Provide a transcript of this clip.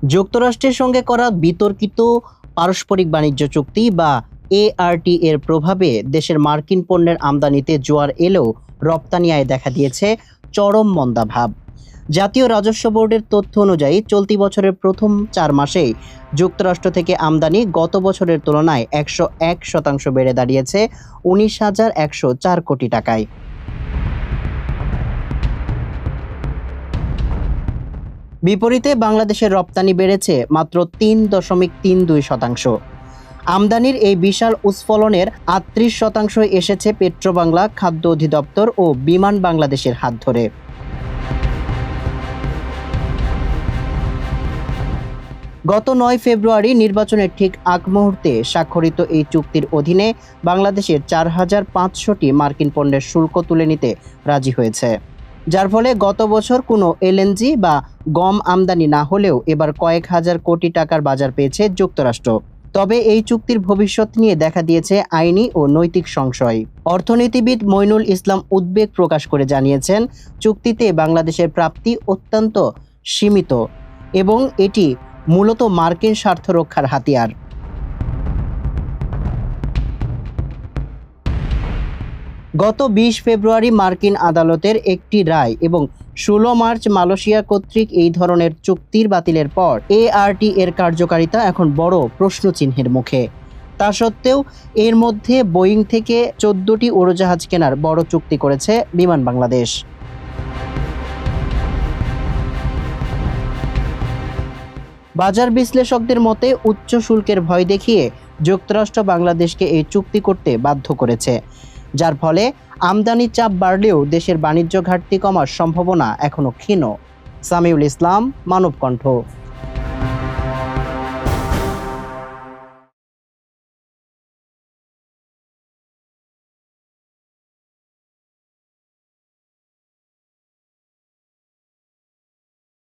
যুক্তরাষ্ট্রের সঙ্গে করা বিতর্কিত পারস্পরিক বাণিজ্য চুক্তি বা এআরটি এর প্রভাবে দেশের মার্কিন পণ্যের আমদানিতে জোয়ার এলেও রপ্তানি আয়ে দেখা দিয়েছে চরম মন্দাভাব। জাতীয় রাজস্ব বোর্ডের তথ্য অনুযায়ী চলতি বছরের প্রথম 4 মাসেই যুক্তরাষ্ট্র থেকে আমদানি গত বছরের তুলনায় 101% বেড়ে দাঁড়িয়েছে 19,104 কোটি টাকায়। বিপরীতে বাংলাদেশের রপ্তানি বেড়েছে মাত্র 3.32%। আমদানির এই বিশাল উৎফলনের 38% এসেছে পেট্রোবাংলা, খাদ্য অধিদপ্তর ও বিমান বাংলাদেশের হাত ধরে। গত 9 ফেব্রুয়ারি নির্বাচনের ঠিক আগ মুহূর্তে স্বাক্ষরিত এই চুক্তির অধীনে বাংলাদেশের 4,500টি মার্কিন পণ্যের শুল্ক তুলে নিতে রাজি হয়েছে, যার ফলে গত বছর কোনো এলএনজি বা গম আমদানি না হলেও এবার কয়েক হাজার কোটি টাকার বাজার পেয়েছে যুক্তরাষ্ট্র। তবে এই চুক্তির ভবিষ্যৎ নিয়ে দেখা দিয়েছে আইনি ও নৈতিক সংশয়। অর্থনীতিবিদ মইনুল ইসলাম উদ্বেগ প্রকাশ করে জানিয়েছেন, চুক্তিতে বাংলাদেশের প্রাপ্তি অত্যন্ত সীমিত এবং এটি মূলত মার্কিন স্বার্থ রক্ষার হাতিয়ার। গত 20 ফেব্রুয়ারি মার্কিন আদালতের একটি রায় এবং 16 মার্চ মালয়েশিয়া কর্তৃক এই ধরনের চুক্তির বাতিলের পর এআরটি এর কার্যকারিতা এখন বড় প্রশ্নচিহ্নের মুখে। তা সত্ত্বেও এর মধ্যে বোয়িং থেকে 14টি উড়োজাহাজ কেনার বড় চুক্তি করেছে বিমান বাংলাদেশ। বাজার বিশ্লেষকদের মতে উচ্চ শুল্কের ভয় দেখিয়ে যুক্তরাষ্ট্র বাংলাদেশকে এই চুক্তি করতে বাধ্য করেছে, যার ফলে আমদানি চাপ বাড়লেও দেশের বাণিজ্য ঘাটতি কমার সম্ভাবনা এখনো ক্ষীণ। সামিউল ইসলাম, মানবকণ্ঠ।